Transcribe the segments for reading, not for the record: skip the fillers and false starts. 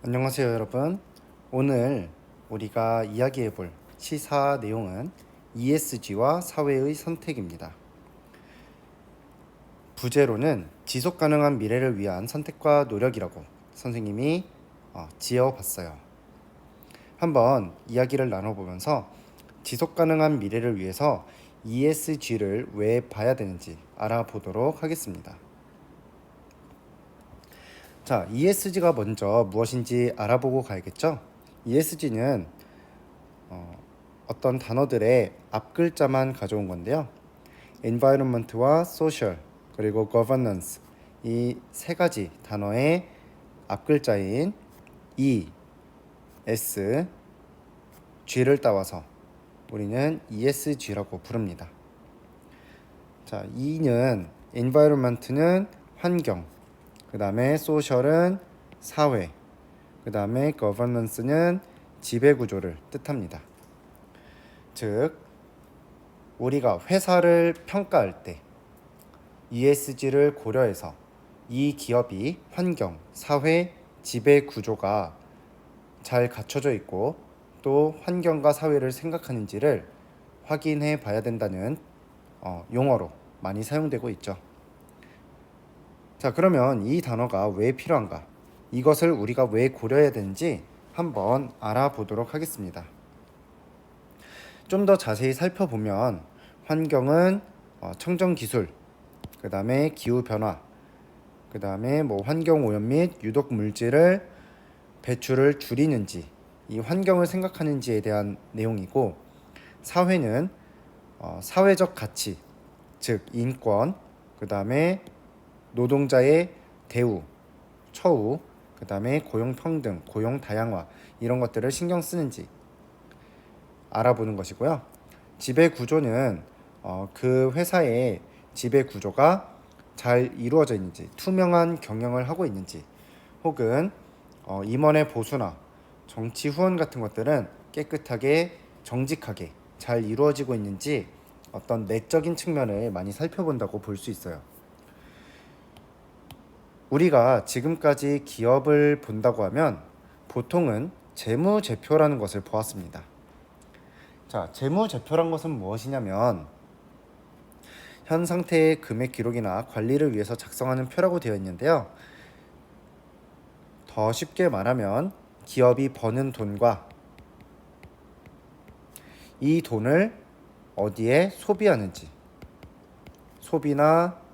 안녕하세요 여러분. 오늘 우리가 이야기해 볼 시사 내용은 ESG와 사회의 선택입니다. 부제로는 지속 가능한 미래를 위한 선택과 노력이라고 선생님이 지어봤어요. 한번 이야기를 나눠보면서 지속 가능한 미래를 위해서 ESG를 왜 봐야 되는지 알아보도록 하겠습니다. 자, ESG가 먼저 무엇인지 알아보고 가야겠죠? ESG는 어떤 단어들의 앞글자만 가져온 건데요. environment와 social 그리고 governance 이 세 가지 단어의 앞글자인 E, S, G를 따와서 우리는 ESG라고 부릅니다. 자, E는 environment는 환경, 그 다음에 social은 사회, 그 다음에 governance는 지배구조를 뜻합니다. 즉, 우리가 회사를 평가할 때 ESG를 고려해서 이 기업이 환경, 사회, 지배 구조가 잘 갖춰져 있고 또 환경과 사회를 생각하는지를 확인해 봐야 된다는 용어로 많이 사용되고 있죠. 자, 그러면 이 단어가 왜 필요한가? 이것을 우리가 왜 고려해야 되는지 한번 알아보도록 하겠습니다. 좀 더 자세히 살펴보면 환경은 청정기술, 그 다음에 기후변화, 그 다음에 환경오염 및 유독물질을 배출을 줄이는지 이 환경을 생각하는지에 대한 내용이고, 사회는 사회적 가치, 즉 인권, 그 다음에 노동자의 대우, 처우, 그 다음에 고용평등, 고용다양화 이런 것들을 신경 쓰는지 알아보는 것이고요. 지배구조는 그 회사의 지배구조가 잘 이루어져 있는지, 투명한 경영을 하고 있는지, 혹은 임원의 보수나 정치 후원 같은 것들은 깨끗하게 정직하게 잘 이루어지고 있는지 어떤 내적인 측면을 많이 살펴본다고 볼 수 있어요. 우리가 지금까지 기업을 본다고 하면 보통은 재무제표라는 것을 보았습니다. 자, 재무제표란 것은 무엇이냐면 현 상태의 금액 기록이나 관리를 위해서 작성하는 표라고 되어 있는데요. 더 쉽게 말하면 기업이 버는 돈과 이 돈을 어디에 소비하는지, 소비나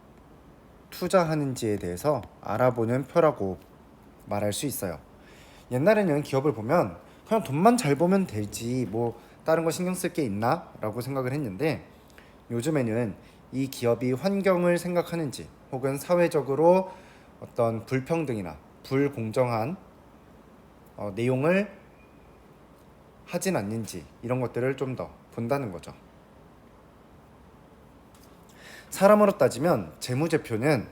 투자하는지에 대해서 알아보는 표라고 말할 수 있어요. 옛날에는 기업을 보면 그냥 돈만 잘 보면 되지 다른 거 신경 쓸 게 있나? 라고 생각을 했는데, 요즘에는 이 기업이 환경을 생각하는지 혹은 사회적으로 어떤 불평등이나 불공정한 내용을 하진 않는지 이런 것들을 좀 더 본다는 거죠. 사람으로 따지면 재무제표는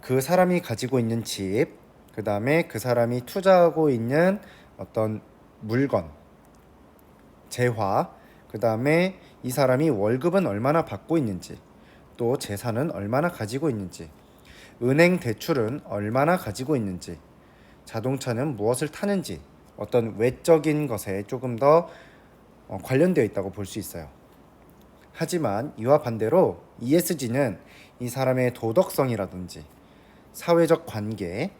그 사람이 가지고 있는 집, 그 다음에 그 사람이 투자하고 있는 어떤 물건, 재화, 그 다음에 이 사람이 월급은 얼마나 받고 있는지, 또 재산은 얼마나 가지고 있는지, 은행 대출은 얼마나 가지고 있는지, 자동차는 무엇을 타는지, 어떤 외적인 것에 조금 더 관련되어 있다고 볼 수 있어요. 하지만 이와 반대로 ESG는 이 사람의 도덕성이라든지 사회적 관계,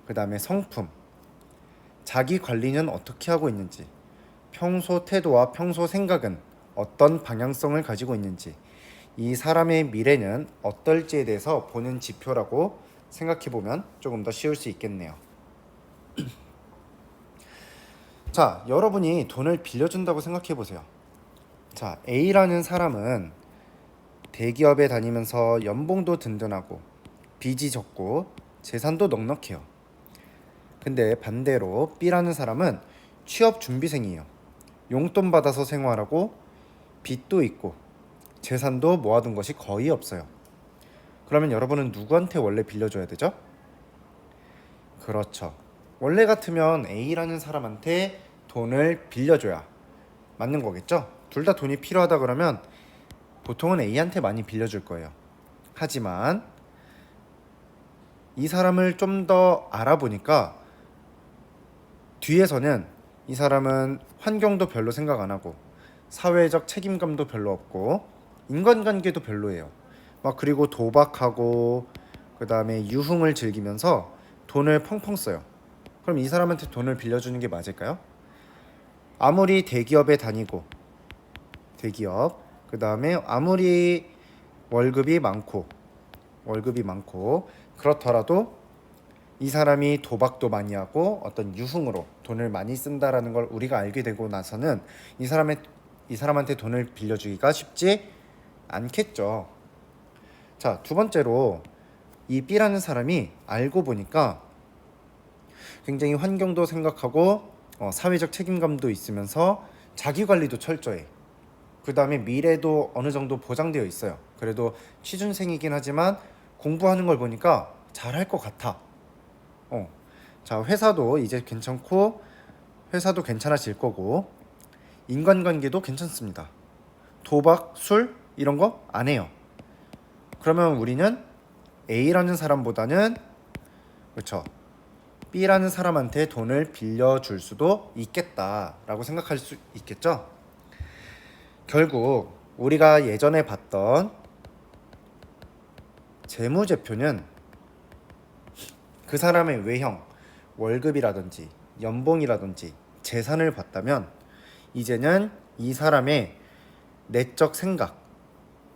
그 다음에 성품, 자기 관리는 어떻게 하고 있는지, 평소 태도와 평소 생각은 어떤 방향성을 가지고 있는지, 이 사람의 미래는 어떨지에 대해서 보는 지표라고 생각해보면 조금 더 쉬울 수 있겠네요. 자, 여러분이 돈을 빌려준다고 생각해보세요. 자, A라는 사람은 대기업에 다니면서 연봉도 든든하고 빚이 적고 재산도 넉넉해요. 근데 반대로 B라는 사람은 취업 준비생이에요. 용돈 받아서 생활하고 빚도 있고 재산도 모아둔 것이 거의 없어요. 그러면 여러분은 누구한테 원래 빌려줘야 되죠? 그렇죠. 원래 같으면 A라는 사람한테 돈을 빌려줘야 맞는 거겠죠? 둘 다 돈이 필요하다 그러면 보통은 A한테 많이 빌려줄 거예요. 하지만 이 사람을 좀 더 알아보니까 뒤에서는 이 사람은 환경도 별로 생각 안 하고 사회적 책임감도 별로 없고 인간관계도 별로예요. 막 그리고 도박하고 그다음에 유흥을 즐기면서 돈을 펑펑 써요. 그럼 이 사람한테 돈을 빌려주는 게 맞을까요? 아무리 대기업에 다니고 대기업 그다음에 아무리 월급이 많고 그렇더라도 이 사람이 도박도 많이 하고 어떤 유흥으로 돈을 많이 쓴다라는 걸 우리가 알게 되고 나서는 이 사람한테 돈을 빌려주기가 쉽지 않겠죠. 자, 두 번째로 이 B라는 사람이 알고 보니까 굉장히 환경도 생각하고 사회적 책임감도 있으면서 자기 관리도 철저해. 그 다음에 미래도 어느 정도 보장되어 있어요. 그래도 취준생이긴 하지만 공부하는 걸 보니까 잘할 것 같아. 자, 회사도 이제 괜찮고 회사도 괜찮아질 거고 인간관계도 괜찮습니다. 도박, 술 이런 거 안 해요. 그러면 우리는 A라는 사람보다는 그렇죠. B라는 사람한테 돈을 빌려줄 수도 있겠다라고 생각할 수 있겠죠. 결국 우리가 예전에 봤던 재무제표는 그 사람의 외형, 월급이라든지 연봉이라든지 재산을 봤다면 이제는 이 사람의 내적 생각,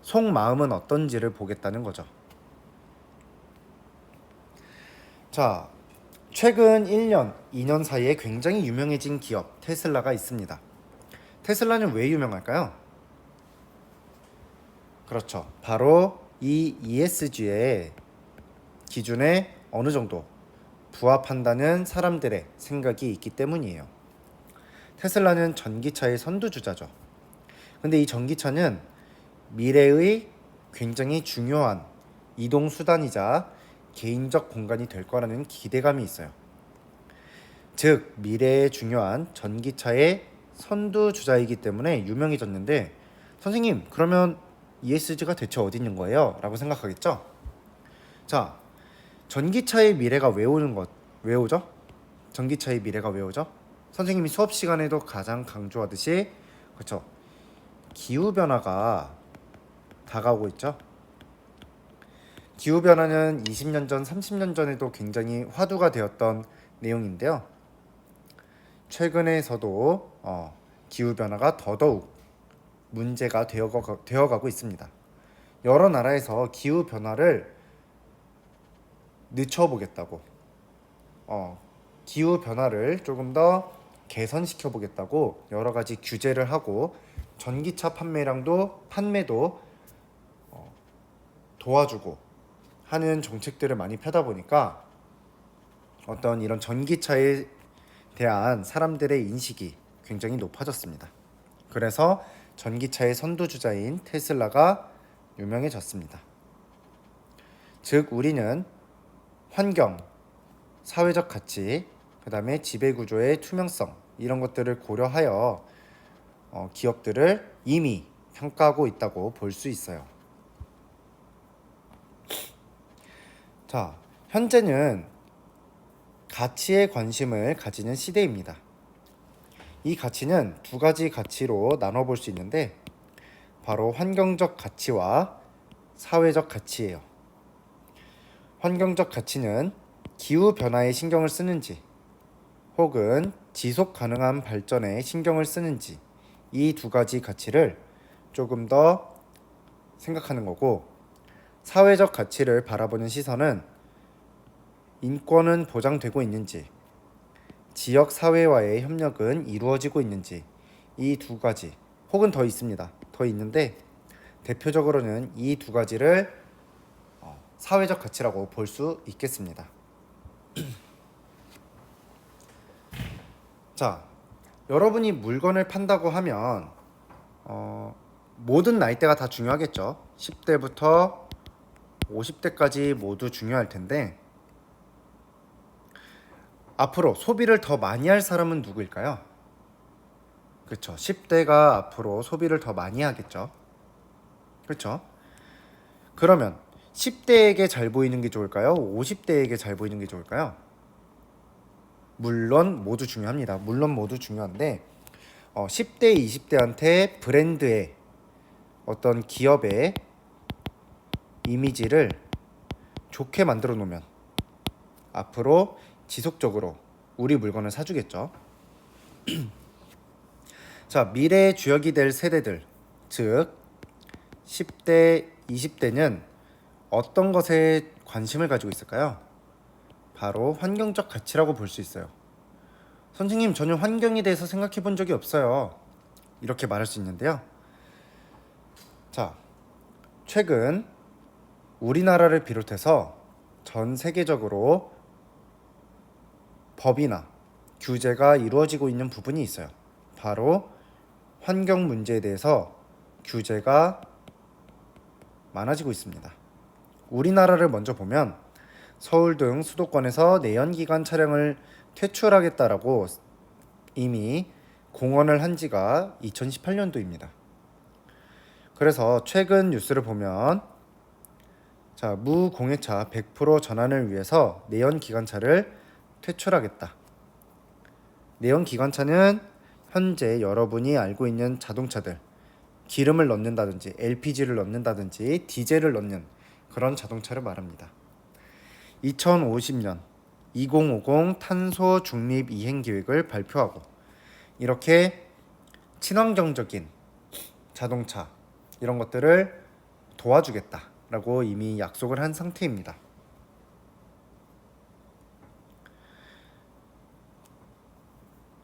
속마음은 어떤지를 보겠다는 거죠. 자, 최근 1년, 2년 사이에 굉장히 유명해진 기업 테슬라가 있습니다. 테슬라는 왜 유명할까요? 그렇죠. 바로 이 ESG의 기준에 어느 정도 부합한다는 사람들의 생각이 있기 때문이에요. 테슬라는 전기차의 선두주자죠. 근데 이 전기차는 미래의 굉장히 중요한 이동 수단이자 개인적 공간이 될 거라는 기대감이 있어요. 즉 미래에 중요한 전기차의 선두주자이기 때문에 유명해졌는데 선생님 그러면 ESG가 대체 어디 있는 거예요? 라고 생각하겠죠? 자, 전기차의 미래가 왜 오죠? 전기차의 미래가 왜 오죠? 선생님이 수업 시간에도 가장 강조하듯이 그렇죠. 기후 변화가 다가오고 있죠. 기후 변화는 20년 전, 30년 전에도 굉장히 화두가 되었던 내용인데요. 최근에서도 기후 변화가 더더욱 문제가 되어가고 있습니다. 여러 나라에서 기후 변화를 늦춰보겠다고, 기후 변화를 조금 더 개선시켜 보겠다고 여러 가지 규제를 하고 전기차 판매도 도와주고 하는 정책들을 많이 펴다 보니까 어떤 이런 전기차에 대한 사람들의 인식이 굉장히 높아졌습니다. 그래서 전기차의 선두주자인 테슬라가 유명해졌습니다. 즉 우리는 환경, 사회적 가치, 그 다음에 지배구조의 투명성 이런 것들을 고려하여 기업들을 이미 평가하고 있다고 볼 수 있어요. 자, 현재는 가치에 관심을 가지는 시대입니다. 이 가치는 두 가지 가치로 나눠볼 수 있는데 바로 환경적 가치와 사회적 가치예요. 환경적 가치는 기후 변화에 신경을 쓰는지 혹은 지속 가능한 발전에 신경을 쓰는지 이 두 가지 가치를 조금 더 생각하는 거고 사회적 가치를 바라보는 시선은 인권은 보장되고 있는지 지역 사회와의 협력은 이루어지고 있는지 이 두 가지 혹은 더 있습니다. 더 있는데 대표적으로는 이 두 가지를 사회적 가치라고 볼 수 있겠습니다. 자, 여러분이 물건을 판다고 하면 모든 나이대가 다 중요하겠죠. 10대부터 50대까지 모두 중요할 텐데 앞으로 소비를 더 많이 할 사람은 누구일까요? 그렇죠. 10대가 앞으로 소비를 더 많이 하겠죠. 그렇죠. 그러면 10대에게 잘 보이는 게 좋을까요? 50대에게 잘 보이는 게 좋을까요? 물론 모두 중요합니다. 물론 모두 중요한데 10대, 20대한테 브랜드의 어떤 기업의 이미지를 좋게 만들어 놓으면 앞으로 지속적으로 우리 물건을 사주겠죠. 자, 미래의 주역이 될 세대들, 즉 10대, 20대는 어떤 것에 관심을 가지고 있을까요? 바로 환경적 가치라고 볼 수 있어요. 선생님, 전혀 환경에 대해서 생각해 본 적이 없어요. 이렇게 말할 수 있는데요. 자, 최근 우리나라를 비롯해서 전 세계적으로 법이나 규제가 이루어지고 있는 부분이 있어요. 바로 환경 문제에 대해서 규제가 많아지고 있습니다. 우리나라를 먼저 보면 서울 등 수도권에서 내연기관 차량을 퇴출하겠다라고 이미 공언을 한 지가 2018년도입니다. 그래서 최근 뉴스를 보면 무공해차 100% 전환을 위해서 내연기관차를 퇴출하겠다. 내연기관차는 현재 여러분이 알고 있는 자동차들, 기름을 넣는다든지 LPG를 넣는다든지 디젤을 넣는 그런 자동차를 말합니다. 2050년 2050 탄소 중립 이행 계획을 발표하고 이렇게 친환경적인 자동차 이런 것들을 도와주겠다라고 이미 약속을 한 상태입니다.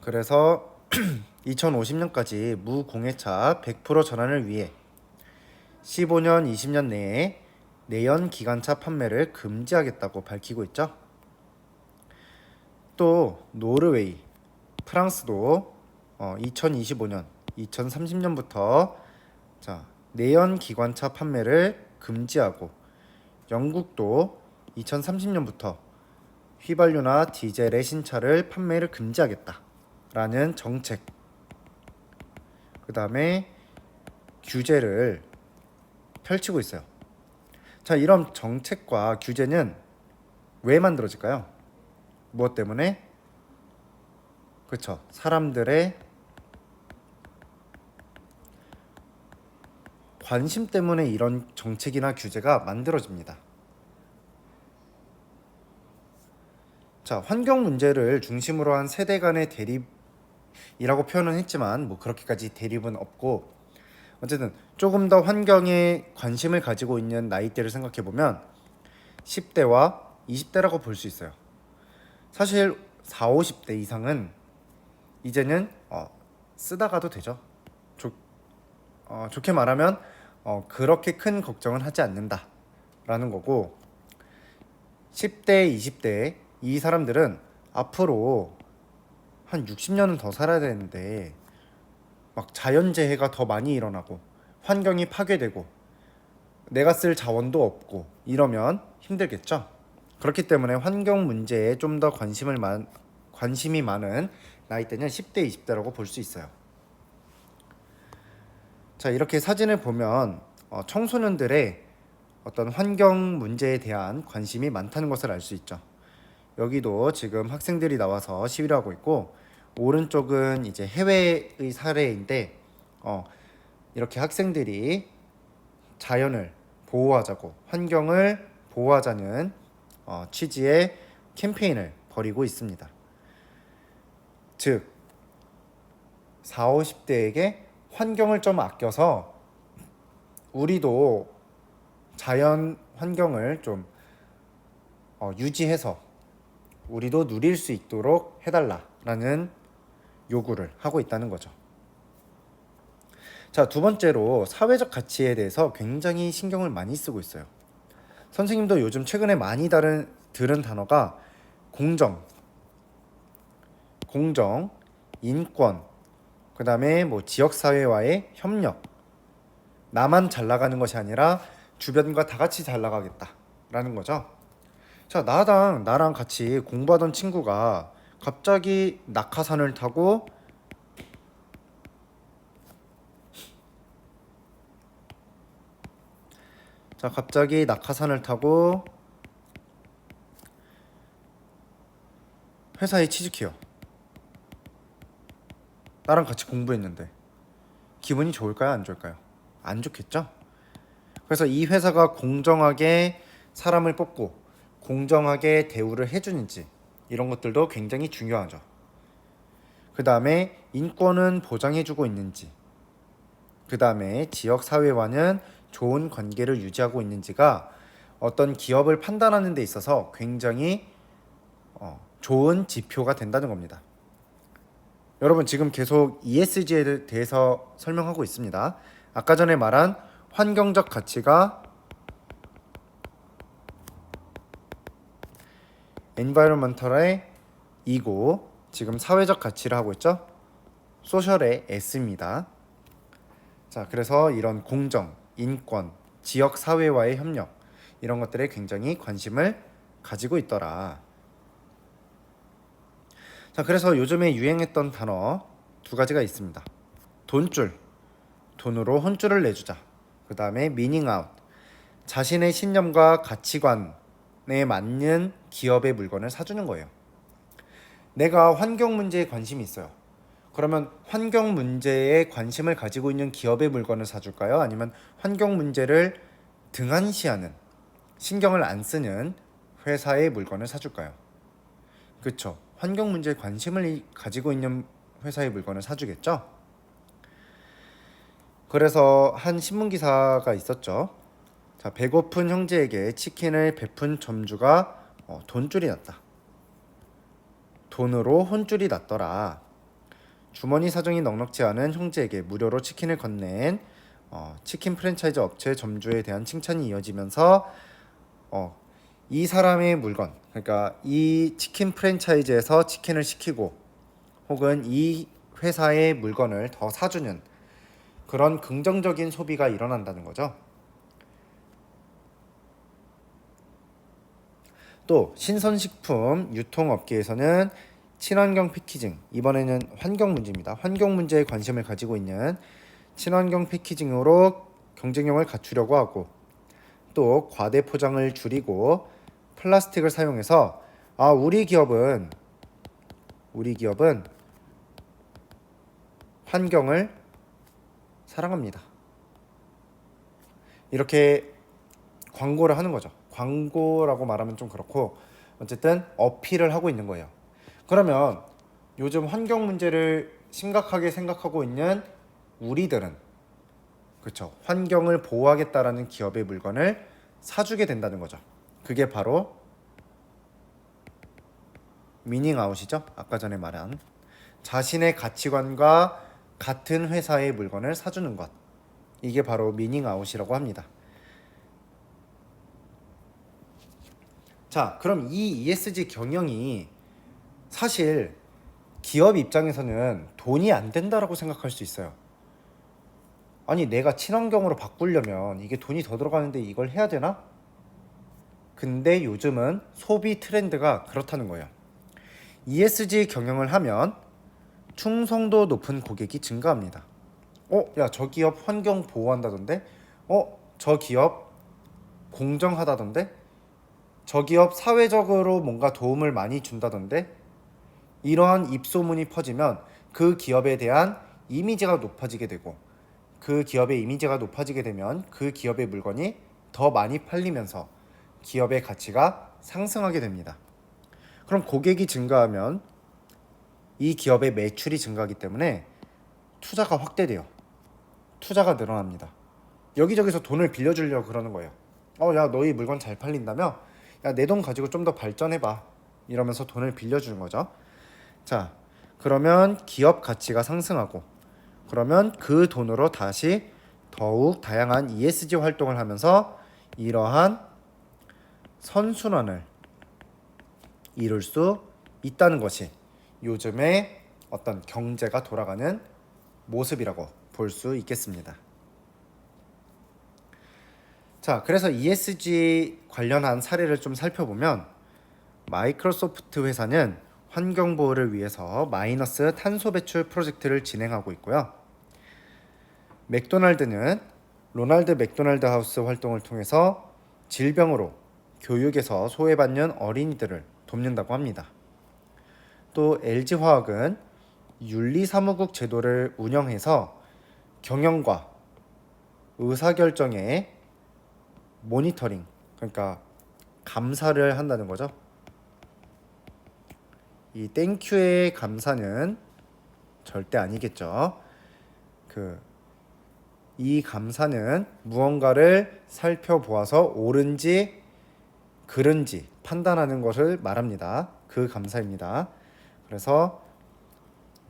그래서 2050년까지 무공해차 100% 전환을 위해 15년, 20년 내에 내연 기관차 판매를 금지하겠다고 밝히고 있죠. 또 노르웨이, 프랑스도 2025년, 2030년부터 내연 기관차 판매를 금지하고 영국도 2030년부터 휘발유나 디젤의 신차를 판매를 금지하겠다라는 정책, 그 다음에 규제를 펼치고 있어요. 자, 이런 정책과 규제는 왜 만들어질까요? 무엇 때문에? 그렇죠. 사람들의 관심 때문에 이런 정책이나 규제가 만들어집니다. 자, 환경 문제를 중심으로 한 세대 간의 대립이라고 표현은 했지만 그렇게까지 대립은 없고, 어쨌든 조금 더 환경에 관심을 가지고 있는 나이대를 생각해 보면 10대와 20대라고 볼 수 있어요. 사실 40, 50대 이상은 이제는 쓰다가도 되죠. 좋게 말하면 그렇게 큰 걱정은 하지 않는다라는 거고, 10대, 20대 이 사람들은 앞으로 한 60년은 더 살아야 되는데 자연재해가 더 많이 일어나고 환경이 파괴되고 내가 쓸 자원도 없고 이러면 힘들겠죠. 그렇기 때문에 환경 문제에 좀 더 관심이 많은 나이대는 10대, 20대라고 볼 수 있어요. 자, 이렇게 사진을 보면 청소년들의 어떤 환경 문제에 대한 관심이 많다는 것을 알 수 있죠. 여기도 지금 학생들이 나와서 시위를 하고 있고, 오른쪽은 이제 해외의 사례인데 이렇게 학생들이 자연을 보호하자고, 환경을 보호하자는 취지의 캠페인을 벌이고 있습니다. 즉 40, 50대에게 환경을 좀 아껴서 우리도 자연 환경을 좀 유지해서 우리도 누릴 수 있도록 해달라라는 요구를 하고 있다는 거죠. 자, 두 번째로 사회적 가치에 대해서 굉장히 신경을 많이 쓰고 있어요. 선생님도 요즘 최근에 많이 들은 단어가 공정, 인권, 그 다음에 지역사회와의 협력, 나만 잘 나가는 것이 아니라 주변과 다 같이 잘 나가겠다라는 거죠. 자, 나랑 같이 공부하던 친구가 갑자기 낙하산을 타고 회사에 취직해요. 나랑 같이 공부했는데 기분이 좋을까요? 안 좋을까요? 안 좋겠죠? 그래서 이 회사가 공정하게 사람을 뽑고 공정하게 대우를 해주는지 이런 것들도 굉장히 중요하죠. 그 다음에 인권은 보장해주고 있는지, 그 다음에 지역 사회와는 좋은 관계를 유지하고 있는지가 어떤 기업을 판단하는 데 있어서 굉장히 좋은 지표가 된다는 겁니다. 여러분 지금 계속 ESG에 대해서 설명하고 있습니다. 아까 전에 말한 환경적 가치가 environmental의 E고 지금 사회적 가치를 하고 있죠. 소셜의 S입니다. 자, 그래서 이런 공정, 인권, 지역 사회와의 협력 이런 것들에 굉장히 관심을 가지고 있더라. 자, 그래서 요즘에 유행했던 단어 두 가지가 있습니다. 돈줄, 돈으로 혼줄을 내주자. 그 다음에 미닝 아웃, 자신의 신념과 가치관에 맞는 기업의 물건을 사주는 거예요. 내가 환경 문제에 관심이 있어요. 그러면 환경 문제에 관심을 가지고 있는 기업의 물건을 사줄까요? 아니면 환경 문제를 등한시하는, 신경을 안 쓰는 회사의 물건을 사줄까요? 그렇죠. 환경 문제에 관심을 가지고 있는 회사의 물건을 사주겠죠. 그래서 한 신문 기사가 있었죠. 자, 배고픈 형제에게 치킨을 베푼 점주가 돈줄이 났다. 돈으로 혼줄이 났더라. 주머니 사정이 넉넉지 않은 형제에게 무료로 치킨을 건넨 치킨 프랜차이즈 업체 점주에 대한 칭찬이 이어지면서 이 사람의 물건, 그러니까 이 치킨 프랜차이즈에서 치킨을 시키고 혹은 이 회사의 물건을 더 사주는 그런 긍정적인 소비가 일어난다는 거죠. 또 신선식품 유통업계에서는 친환경 패키징, 이번에는 환경 문제입니다. 환경 문제에 관심을 가지고 있는 친환경 패키징으로 경쟁력을 갖추려고 하고 또 과대 포장을 줄이고 플라스틱을 사용해서 우리 기업은 환경을 사랑합니다. 이렇게 광고를 하는 거죠. 광고라고 말하면 좀 그렇고 어쨌든 어필을 하고 있는 거예요. 그러면 요즘 환경 문제를 심각하게 생각하고 있는 우리들은 그렇죠. 환경을 보호하겠다라는 기업의 물건을 사주게 된다는 거죠. 그게 바로 미닝아웃이죠. 아까 전에 말한 자신의 가치관과 같은 회사의 물건을 사주는 것. 이게 바로 미닝아웃이라고 합니다. 자, 그럼 이 ESG 경영이 사실 기업 입장에서는 돈이 안 된다라고 생각할 수 있어요. 아니, 내가 친환경으로 바꾸려면 이게 돈이 더 들어가는데 이걸 해야 되나? 근데 요즘은 소비 트렌드가 그렇다는 거예요. ESG 경영을 하면 충성도 높은 고객이 증가합니다. 야, 저 기업 환경 보호한다던데? 저 기업 공정하다던데? 저 기업 사회적으로 뭔가 도움을 많이 준다던데? 이러한 입소문이 퍼지면 그 기업에 대한 이미지가 높아지게 되고 그 기업의 이미지가 높아지게 되면 그 기업의 물건이 더 많이 팔리면서 기업의 가치가 상승하게 됩니다. 그럼 고객이 증가하면 이 기업의 매출이 증가하기 때문에 투자가 확대돼요. 투자가 늘어납니다. 여기저기서 돈을 빌려주려고 그러는 거예요. 야, 너희 물건 잘 팔린다며? 야, 내 돈 가지고 좀 더 발전해봐. 이러면서 돈을 빌려주는 거죠. 자, 그러면 기업 가치가 상승하고 그러면 그 돈으로 다시 더욱 다양한 ESG 활동을 하면서 이러한 선순환을 이룰 수 있다는 것이 요즘의 어떤 경제가 돌아가는 모습이라고 볼 수 있겠습니다. 자, 그래서 ESG 관련한 사례를 좀 살펴보면 마이크로소프트 회사는 환경 보호를 위해서 마이너스 탄소 배출 프로젝트를 진행하고 있고요. 맥도날드는 로널드 맥도날드 하우스 활동을 통해서 질병으로 교육에서 소외받는 어린이들을 돕는다고 합니다. 또 LG화학은 윤리사무국 제도를 운영해서 경영과 의사결정에 모니터링, 그러니까 감사를 한다는 거죠. 이 땡큐의 감사는 절대 아니겠죠. 이 감사는 무언가를 살펴보아서 옳은지 그른지 판단하는 것을 말합니다. 그 감사입니다. 그래서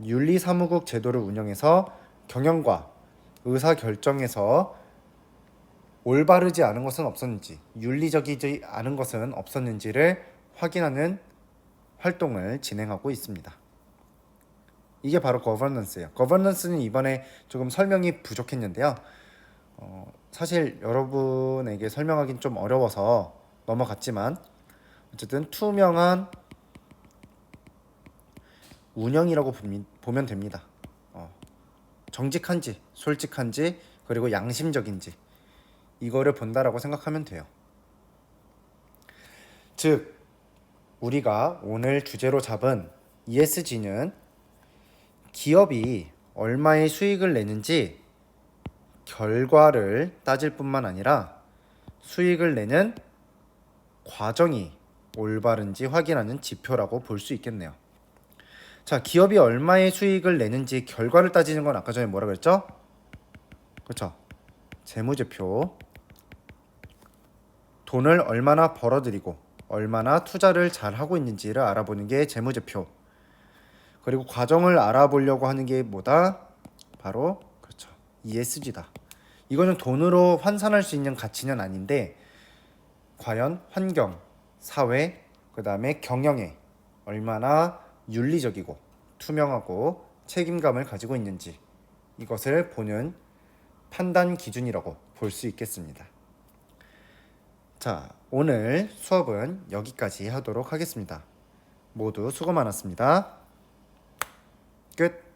윤리사무국 제도를 운영해서 경영과 의사결정에서 올바르지 않은 것은 없었는지, 윤리적이지 않은 것은 없었는지를 확인하는 활동을 진행하고 있습니다. 이게 바로 거버넌스예요. 거버넌스는 이번에 조금 설명이 부족했는데요. 사실 여러분에게 설명하기는 좀 어려워서 넘어갔지만 어쨌든 투명한 운영이라고 보면 됩니다. 정직한지 솔직한지 그리고 양심적인지 이거를 본다라고 생각하면 돼요. 즉 우리가 오늘 주제로 잡은 ESG는 기업이 얼마의 수익을 내는지 결과를 따질 뿐만 아니라 수익을 내는 과정이 올바른지 확인하는 지표라고 볼 수 있겠네요. 자, 기업이 얼마의 수익을 내는지 결과를 따지는 건 아까 전에 뭐라 그랬죠? 그렇죠. 재무제표. 돈을 얼마나 벌어들이고 얼마나 투자를 잘 하고 있는지를 알아보는 게 재무제표. 그리고 과정을 알아보려고 하는 게 뭐다? 바로 그렇죠. ESG다. 이거는 돈으로 환산할 수 있는 가치는 아닌데 과연 환경, 사회, 그 다음에 경영에 얼마나 윤리적이고 투명하고 책임감을 가지고 있는지 이것을 보는 판단 기준이라고 볼 수 있겠습니다. 자, 오늘 수업은 여기까지 하도록 하겠습니다. 모두 수고 많았습니다. 끝.